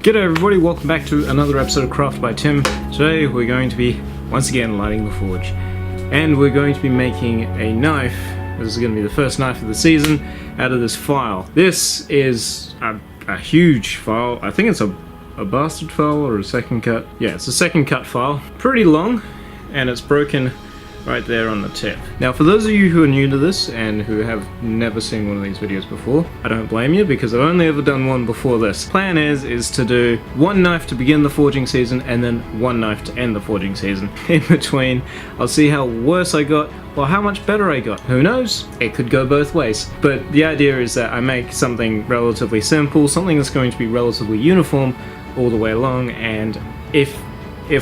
G'day everybody, welcome back to another episode of Craft by Tim. Today we're going to be, once again, lighting the forge. And we're going to be making a knife. This is going to be the first knife of the season out of this file. This is a huge file. I think it's a bastard file or a second cut. Yeah, it's a second cut file. Pretty long, and it's broken right there on the tip. Now for those of you who are new to this and who have never seen one of these videos before, I don't blame you because I've only ever done one before this. Plan is to do one knife to begin the forging season and then one knife to end the forging season. In between, I'll see how worse I got or how much better I got. Who knows? It could go both ways. But the idea is that I make something relatively simple, something that's going to be relatively uniform all the way along, and if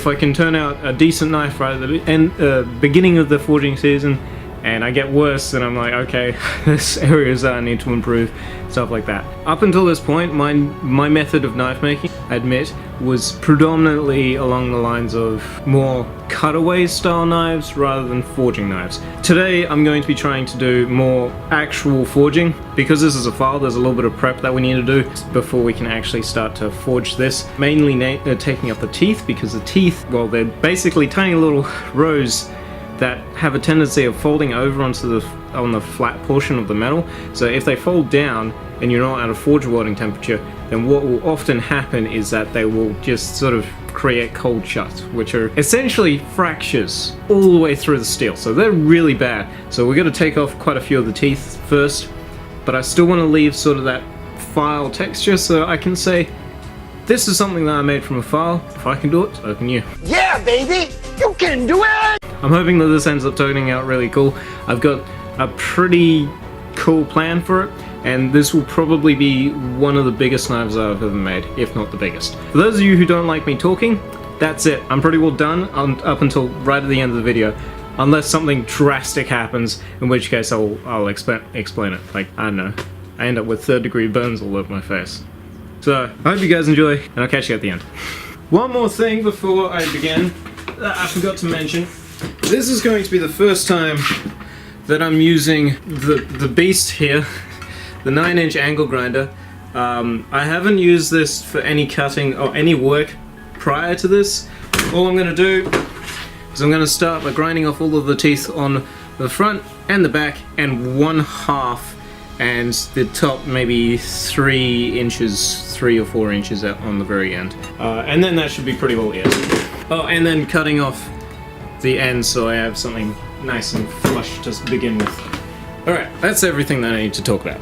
I can turn out a decent knife right at the beginning of the forging season and I get worse, then I'm like, okay, there's areas that I need to improve, stuff like that. Up until this point, my method of knife making, I admit, was predominantly along the lines of more cutaway style knives rather than forging knives. Today I'm going to be trying to do more actual forging. Because this is a file, there's a little bit of prep that we need to do before we can actually start to forge this. Mainly taking up the teeth, because the teeth, well, they're basically tiny little rows that have a tendency of folding over onto the flat portion of the metal. So if they fold down and you're not at a forge welding temperature, then what will often happen is that they will just sort of create cold shuts, which are essentially fractures all the way through the steel. So they're really bad. So we're going to take off quite a few of the teeth first, but I still want to leave sort of that file texture so I can say, this is something that I made from a file. If I can do it, so can you. Yeah, baby! You can do it! I'm hoping that this ends up turning out really cool. I've got a pretty cool plan for it, and this will probably be one of the biggest knives I've ever made, if not the biggest. For those of you who don't like me talking, that's it. I'm pretty well done up until right at the end of the video. Unless something drastic happens, in which case I'll explain it. Like, I don't know, I end up with third-degree burns all over my face. So, I hope you guys enjoy, and I'll catch you at the end. One more thing before I begin that I forgot to mention. This is going to be the first time that I'm using the beast here, the 9-inch angle grinder. I haven't used this for any cutting or any work prior to this. All I'm going to do is I'm going to start by grinding off all of the teeth on the front and the back, and 1/2 and the top maybe 3 or 4 inches out on the very end. And then that should be pretty well it. Oh, and then cutting off the ends so I have something nice and flush to begin with. Alright, that's everything that I need to talk about.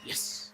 Yes!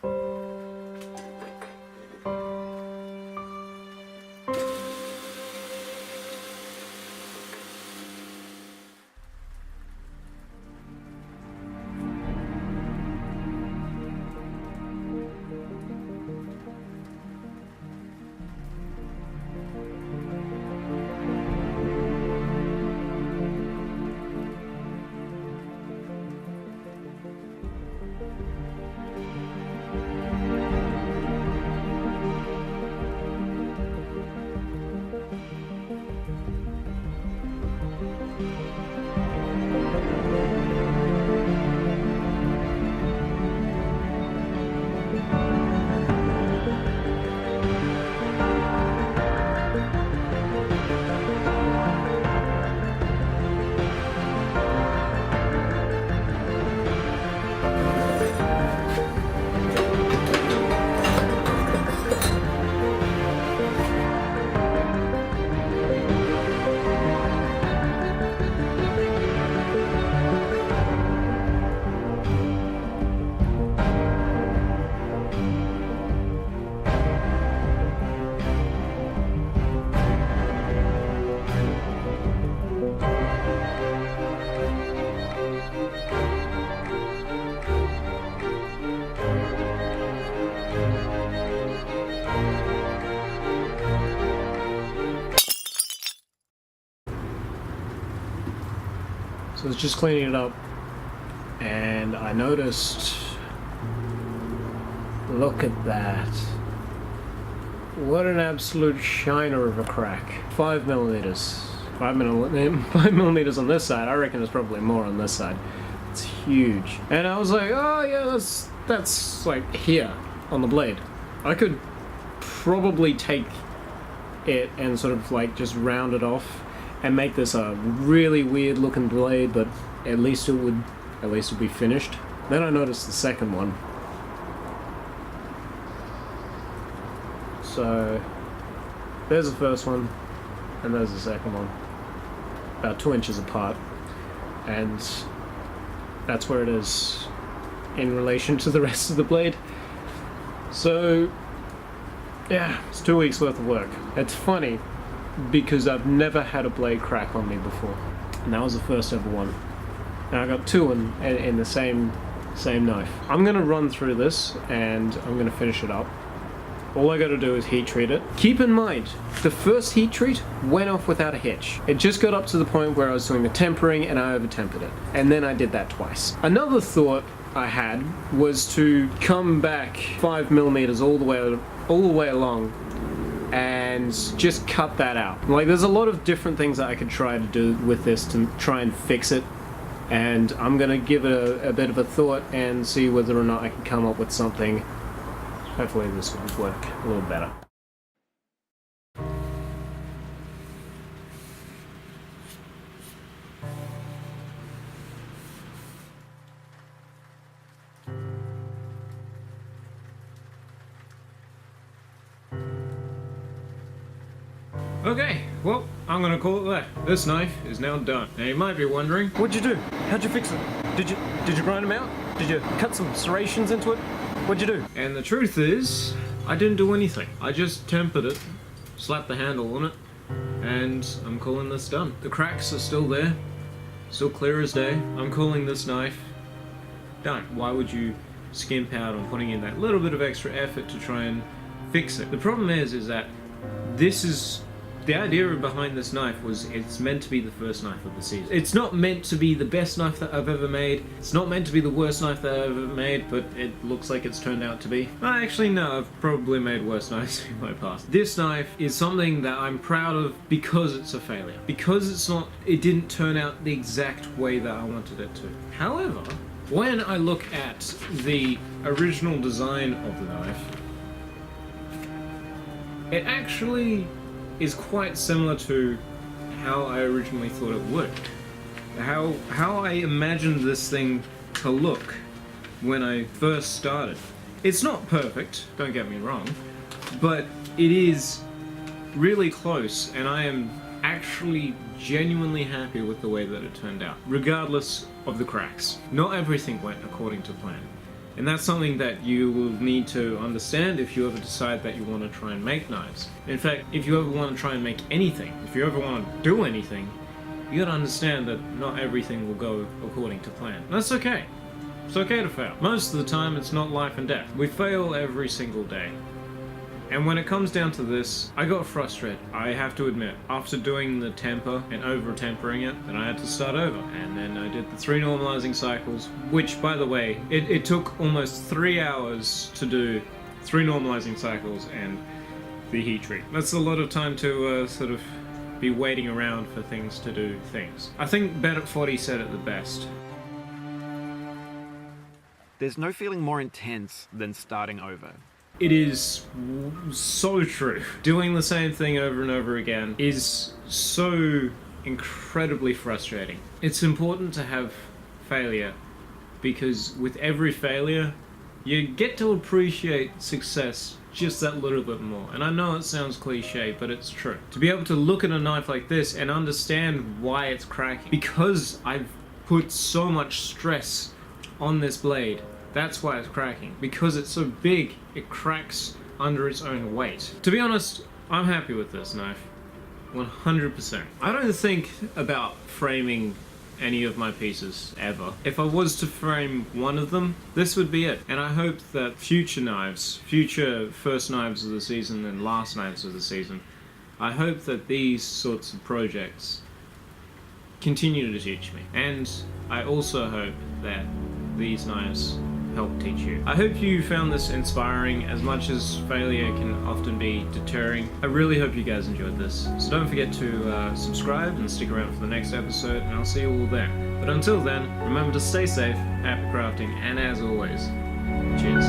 So I was just cleaning it up, and I noticed, look at that. What an absolute shiner of a crack. 5 millimeters. 5 millimeters on this side. I reckon there's probably more on this side. It's huge. And I was like, oh yeah, that's like here on the blade. I could probably take it and sort of like just round it off and make this a really weird looking blade, but at least it would be finished. Then I noticed the second one. So there's the first one, and there's the second one, about 2 inches apart, and that's where it is in relation to the rest of the blade. So yeah, it's 2 weeks worth of work. It's funny because I've never had a blade crack on me before, and that was the first ever one. Now I got 2 in the same knife. I'm gonna run through this and I'm gonna finish it up. All I gotta do is heat treat it. Keep in mind, the first heat treat went off without a hitch. It just got up to the point where I was doing the tempering and I over-tempered it. And then I did that twice. Another thought I had was to come back 5 millimeters all the way along and just cut that out. Like, there's a lot of different things that I could try to do with this to try and fix it, and I'm gonna give it a bit of a thought and see whether or not I can come up with something. Hopefully this will work a little better. Okay, well, I'm gonna call it that. This knife is now done. Now you might be wondering, what'd you do? How'd you fix it? Did you grind them out? Did you cut some serrations into it? What'd you do? And the truth is, I didn't do anything. I just tempered it, slapped the handle on it, and I'm calling this done. The cracks are still there, still clear as day. I'm calling this knife done. Why would you skimp out on putting in that little bit of extra effort to try and fix it? The problem is that the idea behind this knife was it's meant to be the first knife of the season. It's not meant to be the best knife that I've ever made. It's not meant to be the worst knife that I've ever made, but it looks like it's turned out to be. Actually, no, I've probably made worse knives in my past. This knife is something that I'm proud of because it's a failure. Because it didn't turn out the exact way that I wanted it to. However, when I look at the original design of the knife, it actually is quite similar to how I originally thought it would. How I imagined this thing to look when I first started. It's not perfect, don't get me wrong, but it is really close, and I am actually genuinely happy with the way that it turned out, regardless of the cracks. Not everything went according to plan. And that's something that you will need to understand if you ever decide that you want to try and make knives. In fact, if you ever want to try and make anything, if you ever want to do anything, you gotta understand that not everything will go according to plan. And that's okay. It's okay to fail. Most of the time, it's not life and death. We fail every single day. And when it comes down to this, I got frustrated. I have to admit, after doing the temper and over-tempering it, then I had to start over. And then I did the 3 normalizing cycles, which, by the way, it took almost 3 hours to do 3 normalizing cycles and the heat treat. That's a lot of time to sort of be waiting around for things to do things. I think Bet40 said it the best. There's no feeling more intense than starting over. It is so true. Doing the same thing over and over again is so incredibly frustrating. It's important to have failure, because with every failure, you get to appreciate success just that little bit more. And I know it sounds cliche, but it's true. To be able to look at a knife like this and understand why it's cracking, because I've put so much stress on this blade. That's why it's cracking. Because it's so big, it cracks under its own weight. To be honest, I'm happy with this knife. 100%. I don't think about framing any of my pieces, ever. If I was to frame one of them, this would be it. And I hope that future knives, future first knives of the season and last knives of the season, I hope that these sorts of projects continue to teach me. And I also hope that these knives help teach you. I hope you found this inspiring as much as failure can often be deterring. I really hope you guys enjoyed this. So don't forget to subscribe and stick around for the next episode, and I'll see you all then. But until then, remember to stay safe, happy crafting, and as always, cheers.